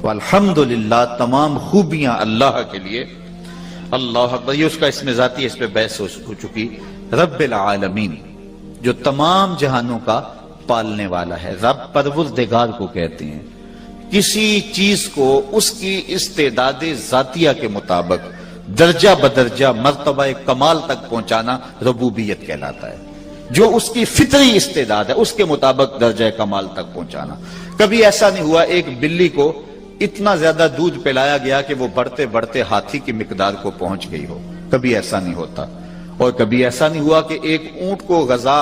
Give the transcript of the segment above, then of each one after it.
والحمدللہ، تمام خوبیاں اللہ کے لیے۔ اللہ اکبر، یہ اس کا اسم ذاتی، اس پہ بحث ہو چکی۔ رب العالمین، جو تمام جہانوں کا پالنے والا ہے۔ رب پروردگار کو کہتے ہیں، کسی چیز کو اس کی استعداد ذاتیہ کے مطابق درجہ بدرجہ مرتبہ کمال تک پہنچانا ربوبیت کہلاتا ہے۔ جو اس کی فطری استعداد ہے اس کے مطابق درجہ کمال تک پہنچانا۔ کبھی ایسا نہیں ہوا ایک بلی کو اتنا زیادہ دودھ پلایا گیا کہ وہ بڑھتے بڑھتے ہاتھی کی مقدار کو پہنچ گئی ہو، کبھی ایسا نہیں ہوتا۔ اور کبھی ایسا نہیں ہوا کہ ایک اونٹ کو غذا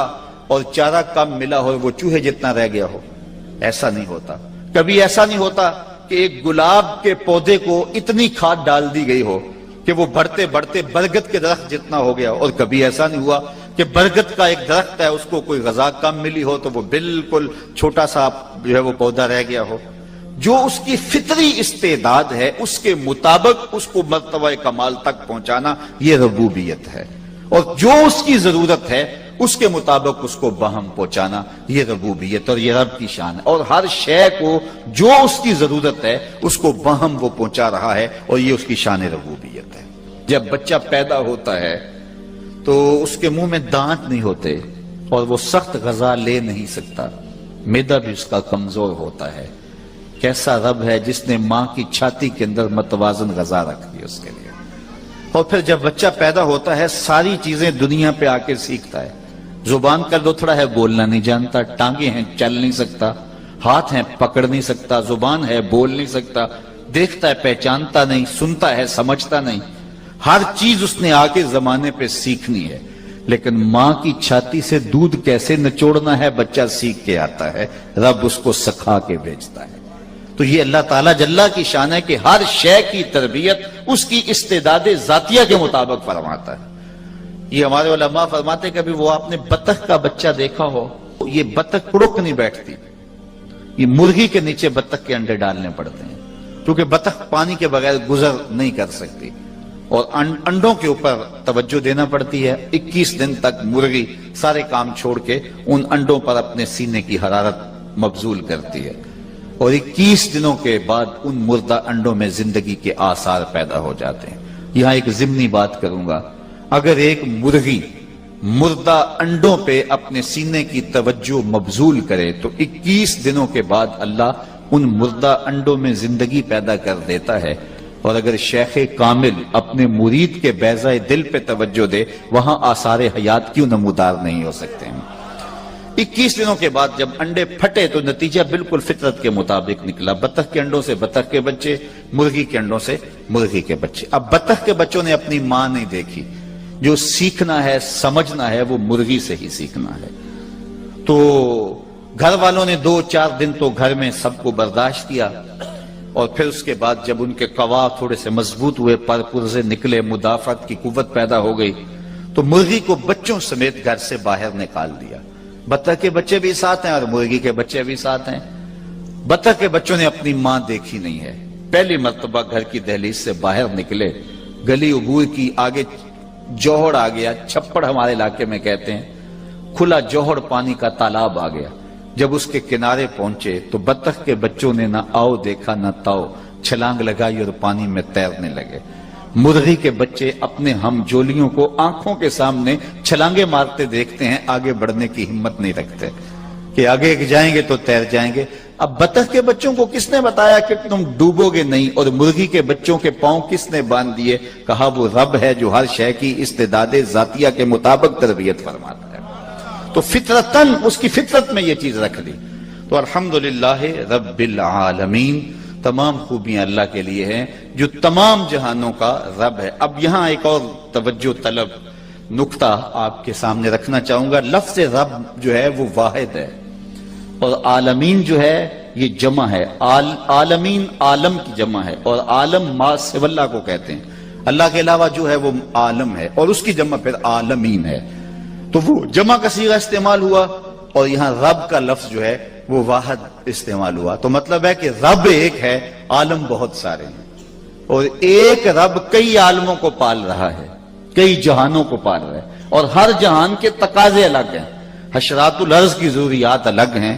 اور چارہ کم ملا ہو وہ چوہے جتنا رہ گیا ہو، ایسا نہیں ہوتا۔ کبھی ایسا نہیں ہوتا کہ ایک گلاب کے پودے کو اتنی کھاد ڈال دی گئی ہو کہ وہ بڑھتے بڑھتے برگد کے درخت جتنا ہو گیا۔ اور کبھی ایسا نہیں ہوا کہ برگد کا ایک درخت ہے، اس کو کوئی غذا کم ملی ہو تو وہ بالکل چھوٹا سا جو ہے وہ پودا رہ گیا ہو۔ جو اس کی فطری استعداد ہے اس کے مطابق اس کو مرتبہ کمال تک پہنچانا، یہ ربوبیت ہے۔ اور جو اس کی ضرورت ہے اس کے مطابق اس کو بہم پہنچانا، یہ ربوبیت اور یہ رب کی شان ہے۔ اور ہر شے کو جو اس کی ضرورت ہے اس کو بہم وہ پہنچا رہا ہے، اور یہ اس کی شان ربوبیت ہے۔ جب بچہ پیدا ہوتا ہے تو اس کے منہ میں دانت نہیں ہوتے اور وہ سخت غذا لے نہیں سکتا، معدہ بھی اس کا کمزور ہوتا ہے۔ کیسا رب ہے جس نے ماں کی چھاتی کے اندر متوازن غذا رکھ دی اس کے لیے۔ اور پھر جب بچہ پیدا ہوتا ہے ساری چیزیں دنیا پہ آ کے سیکھتا ہے۔ زبان کا لوتھڑا ہے، بولنا نہیں جانتا، ٹانگیں ہیں چل نہیں سکتا، ہاتھ ہیں پکڑ نہیں سکتا، زبان ہے بول نہیں سکتا، دیکھتا ہے پہچانتا نہیں، سنتا ہے سمجھتا نہیں۔ ہر چیز اس نے آگے زمانے پہ سیکھنی ہے، لیکن ماں کی چھاتی سے دودھ کیسے نچوڑنا ہے بچہ سیکھ کے آتا ہے، رب اس کو سکھا کے بھیجتا ہے۔ تو یہ اللہ تعالیٰ جل کی شان ہے کہ ہر شے کی تربیت اس کی استعداد ذاتیہ کے مطابق فرماتا ہے۔ یہ ہمارے علماء فرماتے کہ وہ آپ نے بطخ کا بچہ دیکھا ہو، یہ بطخ کڑک نہیں بیٹھتی، یہ مرغی کے نیچے بطخ کے انڈے ڈالنے پڑتے ہیں، کیونکہ بطخ پانی کے بغیر گزر نہیں کر سکتی، اور انڈوں کے اوپر توجہ دینا پڑتی ہے۔ 21 دن تک مرغی سارے کام چھوڑ کے ان انڈوں پر اپنے سینے کی حرارت مبذول کرتی ہے، اور 21 دنوں کے بعد ان مردہ انڈوں میں زندگی کے آثار پیدا ہو جاتے ہیں۔ یہاں ایک ضمنی بات کروں گا، اگر ایک مرغی مردہ انڈوں پہ اپنے سینے کی توجہ مبذول کرے تو 21 دنوں کے بعد اللہ ان مردہ انڈوں میں زندگی پیدا کر دیتا ہے۔ اور اگر شیخ کامل اپنے مرید کے بیضہ دل پہ توجہ دے، وہاں آثار حیات کیوں نمودار نہیں ہو سکتے ہیں؟ 21 دنوں کے بعد جب انڈے پھٹے تو نتیجہ بالکل فطرت کے مطابق نکلا، بطخ کے انڈوں سے بطخ کے بچے، مرغی کے انڈوں سے مرغی کے بچے۔ اب بطخ کے بچوں نے اپنی ماں نہیں دیکھی، جو سیکھنا ہے سمجھنا ہے وہ مرغی سے ہی سیکھنا ہے۔ تو گھر والوں نے 2-4 دن تو گھر میں سب کو برداشت کیا، اور پھر اس کے بعد جب ان کے قوا تھوڑے سے مضبوط ہوئے، پر پرزے نکلے، مدافعت کی قوت پیدا ہو گئی، تو مرغی کو بچوں سمیت گھر سے باہر نکال دیا۔ بطخ کے بچے بھی ساتھ ہیں اور مرغی کے بچے بھی ساتھ ہیں۔ بطخ کے بچوں نے اپنی ماں دیکھی نہیں ہے، پہلی مرتبہ گھر کی دہلیز سے باہر نکلے، گلی عبور کی، آگے جوہڑ آ گیا، چھپڑ ہمارے علاقے میں کہتے ہیں، کھلا جوہڑ پانی کا تالاب آ گیا۔ جب اس کے کنارے پہنچے تو بطخ کے بچوں نے نہ آؤ دیکھا نہ تاؤ، چھلانگ لگائی اور پانی میں تیرنے لگے۔ مرغی کے بچے اپنے ہم جولیوں کو آنکھوں کے سامنے چھلانگے مارتے دیکھتے ہیں، آگے بڑھنے کی ہمت نہیں رکھتے کہ آگے جائیں گے تو تیر جائیں گے۔ اب بطخ کے بچوں کو کس نے بتایا کہ تم ڈوبو گے نہیں، اور مرغی کے بچوں کے پاؤں کس نے باندھ دیے؟ کہا وہ رب ہے جو ہر شے کی استعداد ذاتیہ کے مطابق تربیت فرماتا ہے۔ تو فطرتاً اس کی فطرت میں یہ چیز رکھ دی۔ تو الحمدللہ رب العالمین، تمام خوبیاں اللہ کے لیے ہیں جو تمام جہانوں کا رب ہے۔ اب یہاں ایک اور توجہ طلب نقطہ آپ کے سامنے رکھنا چاہوں گا۔ لفظ رب جو ہے وہ واحد ہے، اور عالمین جو ہے یہ جمع ہے۔ عالمین عالم کی جمع ہے، اور عالم ما سوی اللہ کو کہتے ہیں۔ اللہ کے علاوہ جو ہے وہ عالم ہے، اور اس کی جمع پھر عالمین ہے۔ تو وہ جمع کا صیغہ استعمال ہوا، اور یہاں رب کا لفظ جو ہے وہ واحد استعمال ہوا۔ تو مطلب ہے کہ رب ایک ہے، عالم بہت سارے ہیں، اور ایک رب کئی عالموں کو پال رہا ہے، کئی جہانوں کو پال رہا ہے، اور ہر جہان کے تقاضے الگ ہیں۔ حشرات الارض کی ضروریات الگ ہیں،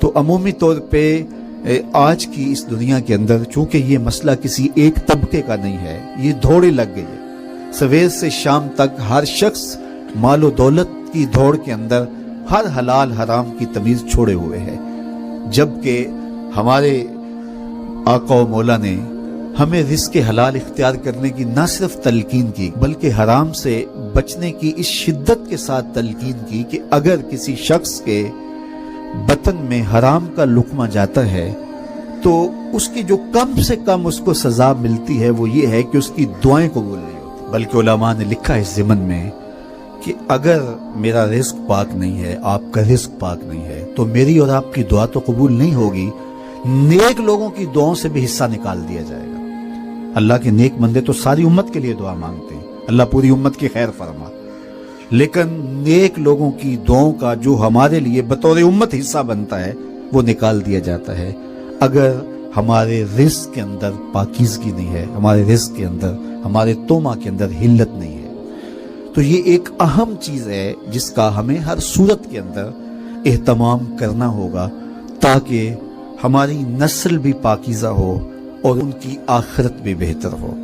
تو عمومی طور پہ آج کی اس دنیا کے اندر چونکہ یہ مسئلہ کسی ایک طبقے کا نہیں ہے، یہ دوڑے لگ گئی ہے، سویر سے شام تک ہر شخص مال و دولت کی دوڑ کے اندر ہر حلال حرام کی تمیز چھوڑے ہوئے ہے، جبکہ ہمارے آقا و مولا نے ہمیں رزق حلال اختیار کرنے کی نہ صرف تلقین کی بلکہ حرام سے بچنے کی اس شدت کے ساتھ تلقین کی کہ اگر کسی شخص کے بطن میں حرام کا لقمہ جاتا ہے تو اس کی جو کم سے کم اس کو سزا ملتی ہے وہ یہ ہے کہ اس کی دعائیں قبول نہیں ہوتی، بلکہ علماء نے لکھا ہے اس ضمن میں کہ اگر میرا رزق پاک نہیں ہے، آپ کا رزق پاک نہیں ہے، تو میری اور آپ کی دعا تو قبول نہیں ہوگی، نیک لوگوں کی دعاؤں سے بھی حصہ نکال دیا جائے گا۔ اللہ کے نیک بندے تو ساری امت کے لیے دعا مانگتے ہیں، اللہ پوری امت کی خیر فرما، لیکن نیک لوگوں کی دعاؤں کا جو ہمارے لیے بطور امت حصہ بنتا ہے وہ نکال دیا جاتا ہے اگر ہمارے رزق کے اندر پاکیزگی نہیں ہے، ہمارے رزق کے اندر، ہمارے تومہ کے اندر حلت نہیں ہے۔ تو یہ ایک اہم چیز ہے جس کا ہمیں ہر صورت کے اندر اہتمام کرنا ہوگا تاکہ ہماری نسل بھی پاکیزہ ہو اور ان کی آخرت بھی بہتر ہو،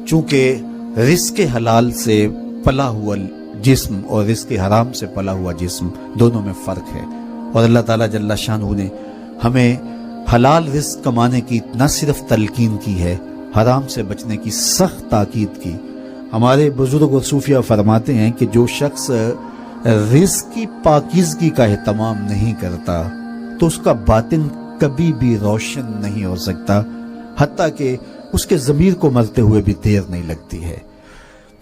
چونکہ رزق حلال سے پلا ہوا جسم اور رزق حرام سے پلا ہوا جسم دونوں میں فرق ہے، اور اللہ تعالیٰ جل شانہ نے ہمیں حلال رزق کمانے کی نہ صرف تلقین کی ہے، حرام سے بچنے کی سخت تاکید کی۔ ہمارے بزرگ و صوفیہ فرماتے ہیں کہ جو شخص رزق کی پاکیزگی کا اہتمام نہیں کرتا تو اس کا باطن کبھی بھی روشن نہیں ہو سکتا، حتیٰ کہ اس کے ضمیر کو مرتے ہوئے بھی دیر نہیں لگتی ہے۔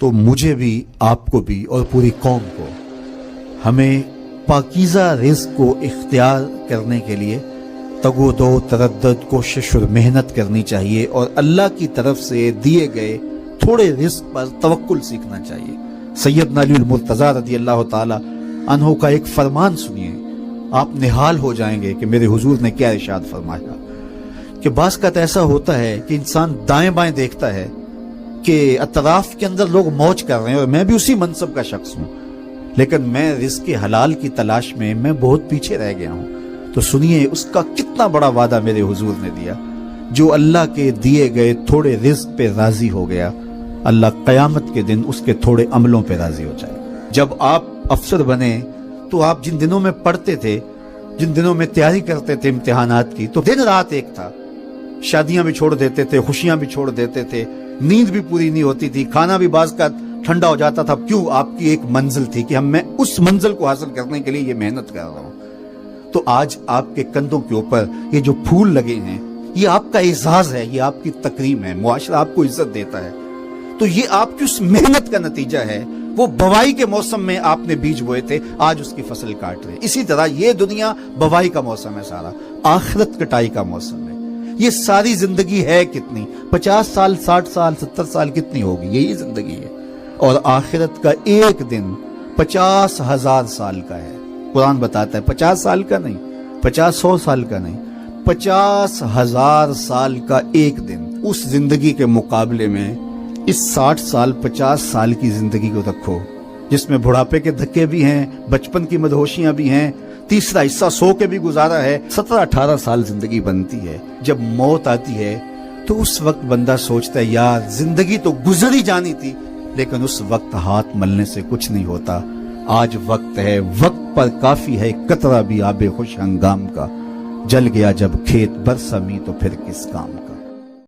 تو مجھے بھی، آپ کو بھی اور پوری قوم کو ہمیں پاکیزہ رزق کو اختیار کرنے کے لیے تگ و دو، تردد، کوشش اور محنت کرنی چاہیے، اور اللہ کی طرف سے دیے گئے تھوڑے رزق پر توکل سیکھنا چاہیے۔ سیدنا علی المرتضیٰ رضی اللہ تعالی عنہ کا ایک فرمان سنیے، آپ نہال ہو جائیں گے کہ میرے حضور نے کیا ارشاد فرمایا کہ بعض کا ایسا ہوتا ہے کہ انسان دائیں بائیں دیکھتا ہے کہ اطراف کے اندر لوگ موج کر رہے ہیں اور میں بھی اسی منصب کا شخص ہوں، لیکن میں رزق حلال کی تلاش میں بہت پیچھے رہ گیا ہوں۔ تو سنیے اس کا کتنا بڑا وعدہ میرے حضور نے دیا، جو اللہ کے دیے گئے تھوڑے رزق پہ راضی ہو گیا، اللہ قیامت کے دن اس کے تھوڑے عملوں پہ راضی ہو جائے۔ جب آپ افسر بنے تو آپ جن دنوں میں پڑھتے تھے، جن دنوں میں تیاری کرتے تھے امتحانات کی، تو دن رات ایک تھا، شادیاں بھی چھوڑ دیتے تھے، خوشیاں بھی چھوڑ دیتے تھے، نیند بھی پوری نہیں ہوتی تھی، کھانا بھی بعض کا ٹھنڈا ہو جاتا تھا۔ کیوں؟ آپ کی ایک منزل تھی کہ میں اس منزل کو حاصل کرنے کے لیے یہ محنت کر رہا ہوں۔ تو آج آپ کے کندھوں کے اوپر یہ جو پھول لگے ہیں، یہ آپ کا اعزاز ہے، یہ آپ کی تکریم ہے، معاشرہ آپ کو عزت دیتا ہے۔ تو یہ آپ کی اس محنت کا نتیجہ ہے، وہ بوائی کے موسم میں آپ نے بیج بوئے تھے، آج اس کی فصل کاٹ رہے ہیں۔ اسی طرح یہ دنیا بوائی کا موسم ہے، سارا آخرت کٹائی کا موسم ہے۔ یہ ساری زندگی ہے کتنی؟ 50 سال، 60 سال، 70 سال کتنی ہوگی؟ یہی زندگی ہے، اور آخرت کا ایک دن 50,000 سال کا ہے۔ قرآن بتاتا ہے 50 سال کا نہیں، 50-100 سال کا نہیں، 50,000 سال کا ایک دن۔ اس زندگی کے مقابلے میں اس 60 سال 50 سال کی زندگی کو رکھو، جس میں بڑھاپے کے دھکے بھی ہیں، بچپن کی مدہوشیاں بھی ہیں، تیسرا حصہ سو کے بھی گزارا ہے، 17-18 سال زندگی بنتی ہے۔ جب موت آتی ہے تو اس وقت بندہ سوچتا ہے یار زندگی تو گزر ہی جانی تھی، لیکن اس وقت ہاتھ ملنے سے کچھ نہیں ہوتا۔ آج وقت ہے، وقت پر کافی ہے قطرہ بھی آب خوش ہنگام کا، جل گیا جب کھیت برسا می تو پھر کس کام کا۔